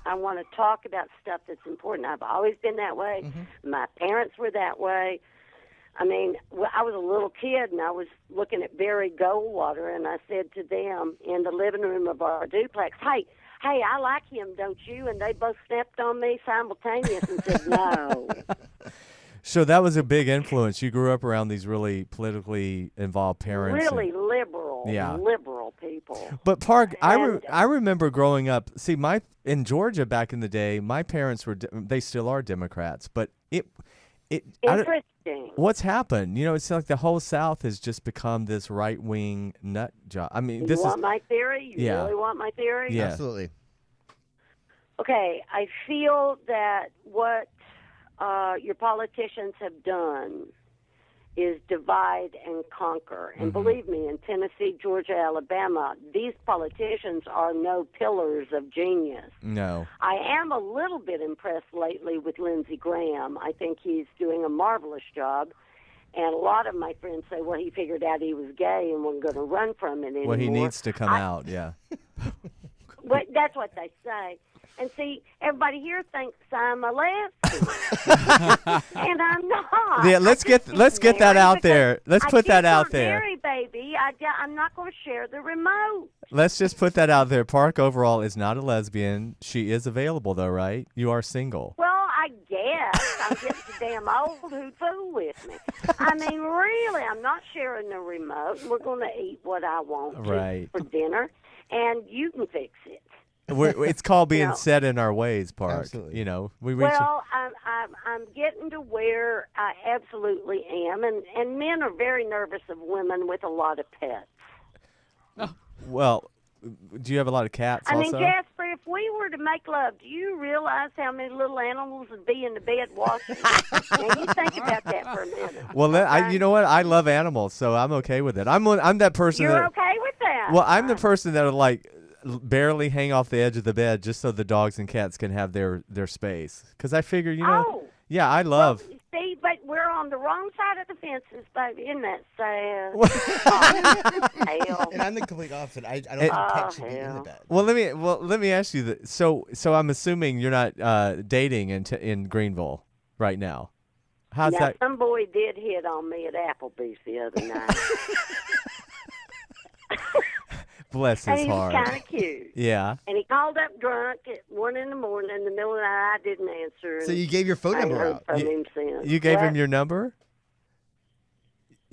I want to talk about stuff that's important. I've always been that way. Mm-hmm. My parents were that way. I mean, I was a little kid, and I was looking at Barry Goldwater, and I said to them in the living room of our duplex, hey, I like him, don't you? And they both snapped on me simultaneous and said, no. So that was a big influence. You grew up around these really politically involved parents. Really liberal people. But Park, And- I remember growing up. See, in Georgia back in the day, my parents they still are Democrats, but I don't- Interesting. what's happened? You know, it's like the whole South has just become this right-wing nut job. I mean, You this is want my theory? You Yeah. really want my theory? Yeah. Absolutely. Okay, I feel that what your politicians have done is divide and conquer. And believe me, in Tennessee, Georgia, Alabama, these politicians are no pillars of genius. No. I am a little bit impressed lately with Lindsey Graham. I think he's doing a marvelous job. And a lot of my friends say, well, he figured out he was gay and wasn't going to run from it anymore. Well, he needs to come out, yeah. Well, that's what they say. And see, everybody here thinks I'm a lesbian, and I'm not. Yeah, let's get that out there. Let's put that out there. Marry, baby. I'm not going to share the remote. Let's just put that out there. Park overall is not a lesbian. She is available, though, right? You are single. Well, I guess I'm getting too damn old. Who'd fool with me? I mean, really, I'm not sharing the remote. We're going to eat what I want to for dinner, and you can fix it. It's called being No. set in our ways, Park. Absolutely. You know, we reach. Well, I'm getting to where I absolutely am, and men are very nervous of women with a lot of pets. Well, do you have a lot of cats I also? mean, Jasper, if we were to make love, do you realize how many little animals would be in the bed watching? Now, you think about that for a minute. Well, okay? you know what? I love animals, so I'm okay with it. I'm that person. You're that, okay with that? Well, I'm the person that'll like barely hang off the edge of the bed just so the dogs and cats can have their space. Because I figure, you know, Oh. yeah, I love. Well, see, but we're on the wrong side of the fences, baby. Isn't that sad? Hell. And I'm the complete opposite. I don't think pets should be in the hell. bed. Well, let me ask you that. So I'm assuming you're not dating in Greenville right now. How's Now, that? some boy did hit on me at Applebee's the other night. Bless And his he was heart. kind of cute. Yeah. And he called up drunk at 1 in the morning. In the middle of the night, I didn't answer. So and you gave your phone I ain't number heard out. from him since. You gave him What? your number?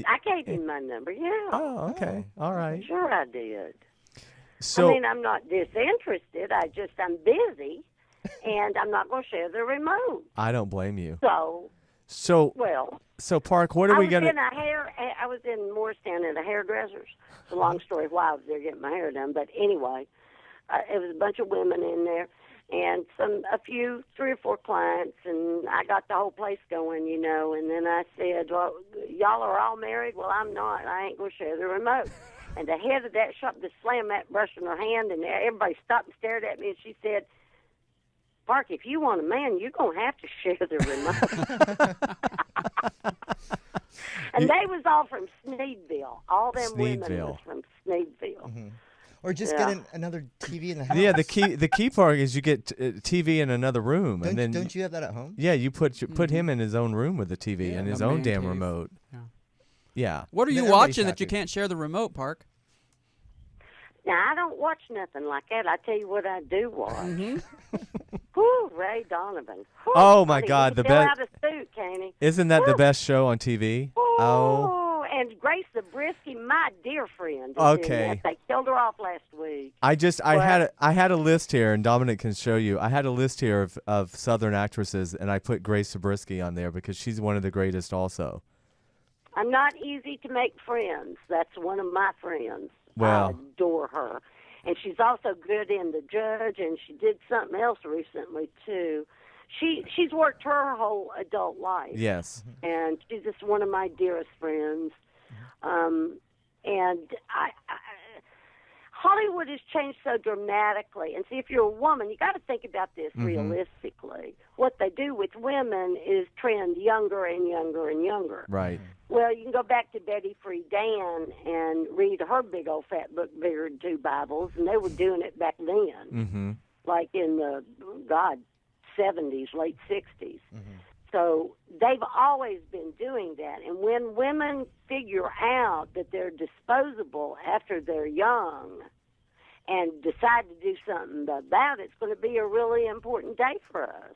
I gave him my number, yeah. Oh, okay. All right. Sure I did. So I mean, I'm not disinterested. I'm busy, and I'm not going to share the remote. I don't blame you. So, well, So Park, what are we gonna? I was in Morristown at a hairdresser's. It's a long story why I was there getting my hair done, but anyway, it was a bunch of women in there, and a few, 3 or 4 clients, and I got the whole place going, you know. And then I said, "Well, y'all are all married. Well, I'm not. I ain't gonna share the remote." And the head of that shop just slammed that brush in her hand, and everybody stopped and stared at me, and she said, "Park, if you want a man, you're going to have to share the remote." And they was all from Sneedville. All them women Sneedville. was from Sneedville. Mm-hmm. Or just Yeah. get another TV in the house. Yeah, the key part is you get TV in another room, and then Don't you have that at home? yeah, you put him in his own room with the TV and his a own man damn cave. remote. Yeah. Yeah. What are you Then everybody's watching that you happy. can't share the remote, Park? Now, I don't watch nothing like that. I tell you what I do watch. Mm-hmm. Whew, Ray Donovan. Whew, Oh, my honey, God, he the can fill best- out a suit, can't he? Isn't that the Woo. best show on TV? Oh, And Grace Zabriskie, my dear friend. is in Okay. that. They killed her off last week. I had a list here, and Dominic can show you. I had a list here of Southern actresses, and I put Grace Zabriskie on there because she's one of the greatest also. I'm not easy to make friends. That's one of my friends. Well. I adore her. And she's also good in The Judge, and she did something else recently, too. She's worked her whole adult life. Yes. And she's just one of my dearest friends. And Hollywood has changed so dramatically. And see, if you're a woman, you got to think about this realistically. What they do with women is trend younger and younger and younger. Right. Well, you can go back to Betty Friedan and read her big old fat book, bigger than 2 Bibles, and they were doing it back then, Mm-hmm. like in the 70s, late 60s. So they've always been doing that. And when women figure out that they're disposable after they're young and decide to do something about it, it's going to be a really important day for us.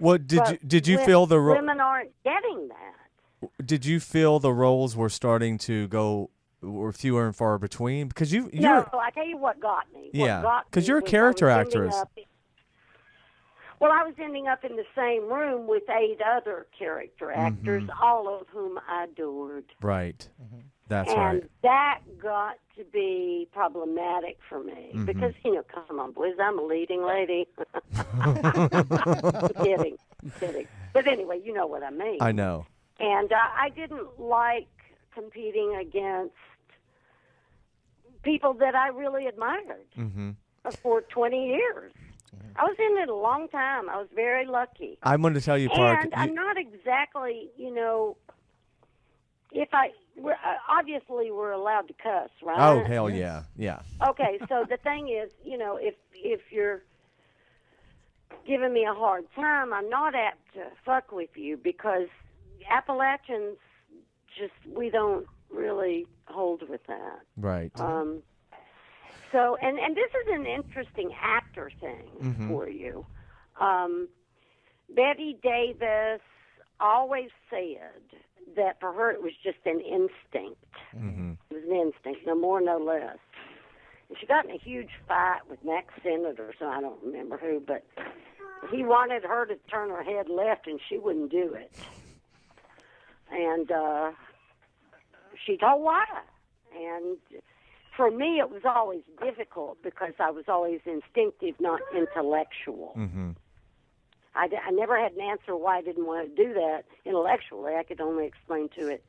Well, But did you feel the women aren't getting that? did you feel the roles were starting to were fewer and far between because you're No, I tell you what got me. Yeah, 'cause you're a character actress. Well, I was ending up in the same room with 8 other character actors, all of whom I adored. right. That's And right. that got to be problematic for me because, come on, boys, I'm a leading lady. I'm kidding. But anyway, you know what I mean. I know. And I didn't like competing against people that I really admired for 20 years. I was in it a long time. I was very lucky. I'm going to tell you, Park. And I'm not exactly, obviously we're allowed to cuss, right? Oh, hell yeah. Yeah. Okay, so the thing is, if you're giving me a hard time, I'm not apt to fuck with you because Appalachians we don't really hold with that. Right. So, and this is an interesting actor thing for you. Betty Davis always said that for her it was just an instinct. It was an instinct, no more, no less. And she got in a huge fight with Max Sennett or so, I don't remember who, but he wanted her to turn her head left and she wouldn't do it. And she told why. And for me, it was always difficult because I was always instinctive, not intellectual. I never had an answer why I didn't want to do that intellectually. I could only explain to it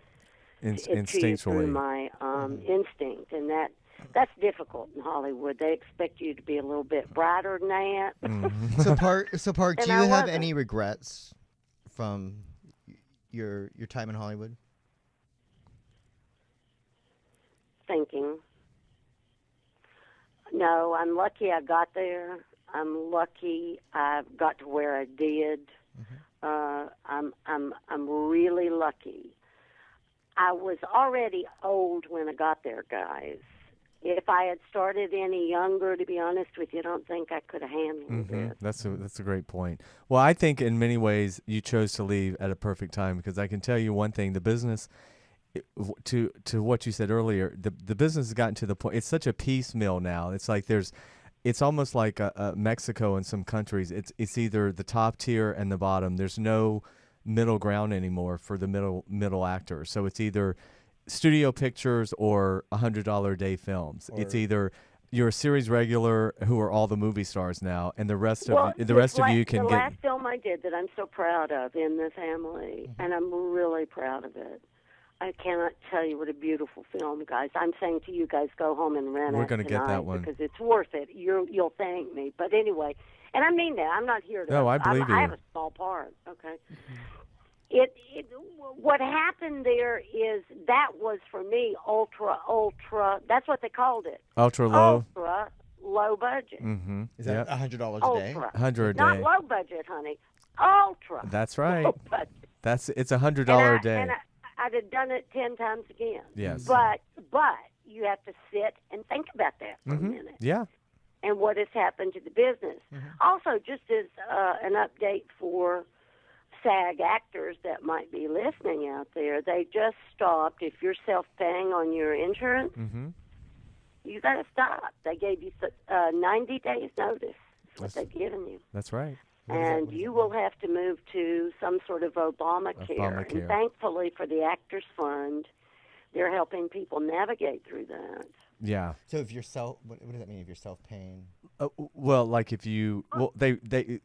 Instinctually. through my instinct, and that's difficult in Hollywood. They expect you to be a little bit brighter than that. So Park, And do you I have wasn't. any regrets from your time in Hollywood? Thinking. No, I'm lucky I got there. I'm lucky I got to where I did. I'm really lucky. I was already old when I got there, guys. If I had started any younger, to be honest with you, I don't think I could have handled it. That's a great point. Well, I think in many ways you chose to leave at a perfect time because I can tell you one thing: the business, to what you said earlier, the business has gotten to the point. It's such a piecemeal now. It's like it's almost like Mexico in some countries. It's either the top tier and the bottom. There's no middle ground anymore for the middle actors. So it's either studio pictures or $100 a day films. It's either you're a series regular who are all the movie stars now, and the rest of you can the get. last film I did that I'm so proud of, In the Family, and I'm really proud of it. I cannot tell you what a beautiful film, guys. I'm saying to you guys, go home and rent it. We're gonna get that one because it's worth it. You'll thank me. But anyway, and I mean that. I'm not here to. No, I believe you. I have a small part. Okay. What happened there is that was for me ultra. That's what they called it. Ultra low. Ultra low budget. Is that $100 a day? Ultra. 100 a Not day. low budget, honey. Ultra. That's right. Low budget. It's $100 a day. And I'd have done it 10 times again. Yes. But you have to sit and think about that for a minute. Yeah. And what has happened to the business. Also, just as an update for SAG actors that might be listening out there, they just stopped. If you're self-paying on your insurance, you got to stop. They gave you 90 days notice. That's what they've given you. That's right. And you will have to move to some sort of Obamacare. And thankfully for the Actors Fund, they're helping people navigate through that. Yeah. So if you're what does that mean if you're self-paying? Well, like if you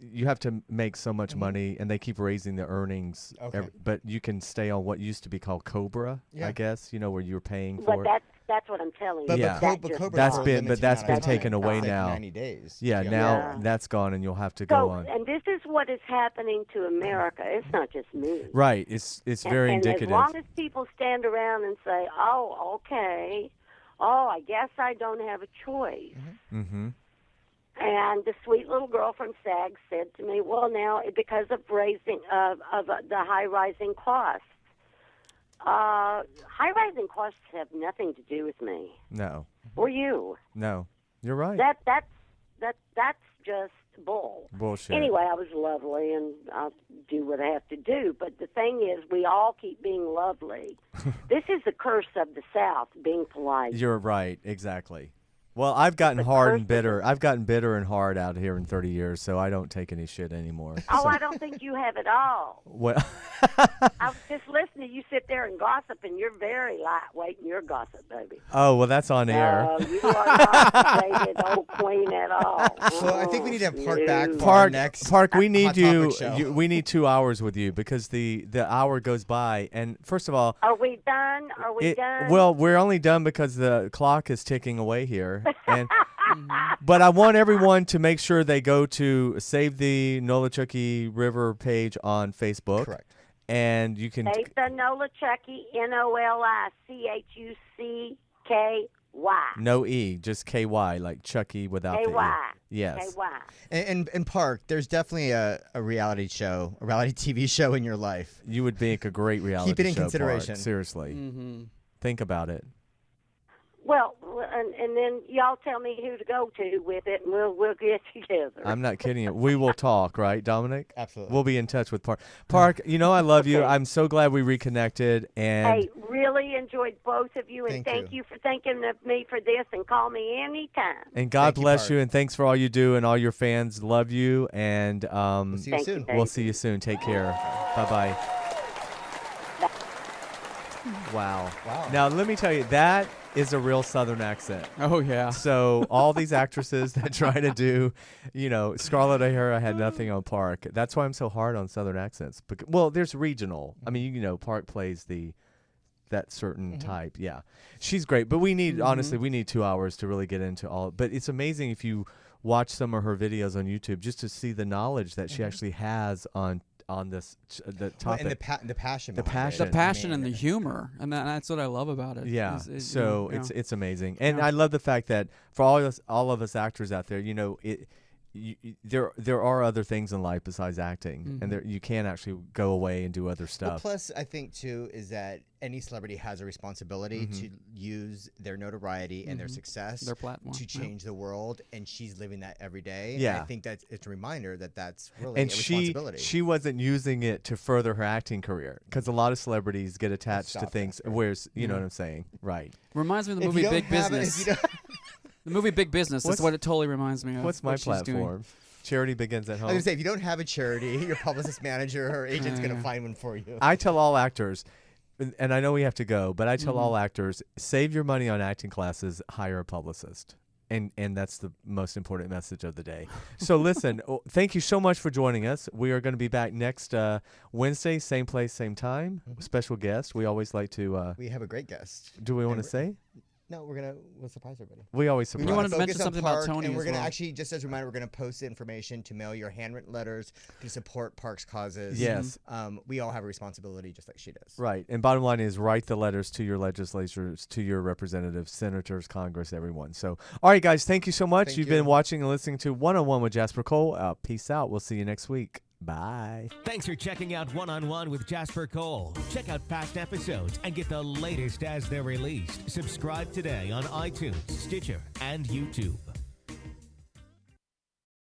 you have to make so much money, and they keep raising the earnings. Okay. But you can stay on what used to be called Cobra, I guess. Where you're paying for. But that's what I'm telling you. Yeah. That but just Cobra That's stopped. been taken away It's like now. 90 days. Yeah, now that's gone, and you'll have to go on. And this is what is happening to America. It's not just me. Right. It's very and indicative. as long as people stand around and say, "Oh, okay. Oh, I guess I don't have a choice." And the sweet little girl from SAG said to me, "Well, now because of raising of the high rising costs, high rising costs have nothing to do with me No. or you. No. You're right. That's just bull. Bullshit. Anyway, I was lovely, and I'll do what I have to do. But the thing is, we all keep being lovely. This is the curse of the South, being polite. You're right. Exactly. Well, I've gotten hard and bitter. I've gotten bitter and hard out here in 30 years, so I don't take any shit anymore. Oh, I don't think you have it all. Well, I'll tell just listen to you sit there and gossip, and you're very lightweight in your gossip, baby. Oh, well, that's on air. No, you are not David, old queen at all. Well, I think we need to have Park back No. for our next Park, we need Hot you, Topic show. we need 2 hours with you because the hour goes by. And first of all, Are we done? Are we done? well, we're only done because the clock is ticking away here. And but I want everyone to make sure they go to Save the Nolichucky River page on Facebook. Correct. And you can Save the Nolichucky, Nolichucky. no E, just KY, like Chucky without the E. KY. Yes. KY. And Park, there's definitely a reality show, a reality TV show in your life. You would make a great reality Keep it in show, consideration. Park. Seriously. Think about it. Well, and then y'all tell me who to go to with it, and we'll get together. I'm not kidding you. We will talk, right, Dominic? Absolutely. We'll be in touch with Park. Park, you know I love you. Okay. I'm so glad we reconnected. And Hey, really enjoyed both of you, and Thank thank you. you for thinking of me for this, and call me anytime. God Thank you, bless Park. you, and thanks for all you do, and all your fans love you. And We'll see you Thank you, soon. Dave. we'll see you soon. Take care. Bye-bye. Wow. Wow. Now, let me tell you, that is a real Southern accent. Oh yeah. So all these actresses that try to do, Scarlett O'Hara had nothing on Park. That's why I'm so hard on Southern accents. Well, there's regional. I mean, Park plays that certain type. Yeah, she's great. But we need, honestly, we need 2 hours to really get into all. But it's amazing if you watch some of her videos on YouTube just to see the knowledge that she actually has on this the Well, topic. and the passion. The behind it. passion. The passion I and the mean, humor, and that's what I love about it. Yeah. is, So you know, it's amazing, and Yeah. I love the fact that for all of us actors out there, there are other things in life besides acting, and you can actually go away and do other Well, stuff. plus, I think too is that any celebrity has a responsibility to use their notoriety and their success Their platform, to yeah. change the world, and she's living that every day. Yeah. And I think that it's a reminder that that's really And a responsibility. she wasn't using it to further her acting career because a lot of celebrities get attached to Stop things. that, right. Where's you know what I'm saying, right? Reminds me of the If movie you don't Big have it- if Business. you don't- The movie Big Business. What's- That's what it totally reminds me of. What's my what she's doing. platform? Charity begins at I was home. gonna say, if you don't have a charity, your publicist manager or agent's gonna Yeah. find one for you. I tell all actors, and I know we have to go, but I tell all actors, save your money on acting classes, hire a publicist. And that's the most important message of the day. So listen, thank you so much for joining us. We are going to be back next Wednesday, same place, same time. Special guest. We always like to. We have a great guest. Do we want to And say? No, we'll surprise everybody. We always surprise. You wanted to Focus mention on something about Park, Tony and we're as gonna well. actually, just as a reminder, we're gonna post the information to mail your handwritten letters to support Park's causes. Yes. We all have a responsibility, just like she does. Right. And bottom line is write the letters to your legislators, to your representatives, senators, Congress, everyone. So, all right, guys, thank you so much. Thank You've you. been watching and listening to 101 with Jasper Cole. Peace out. We'll see you next week. Bye. Thanks for checking out One-on-One with Jasper Cole. Check out past episodes and get the latest as they're released. Subscribe today on iTunes, Stitcher, and YouTube.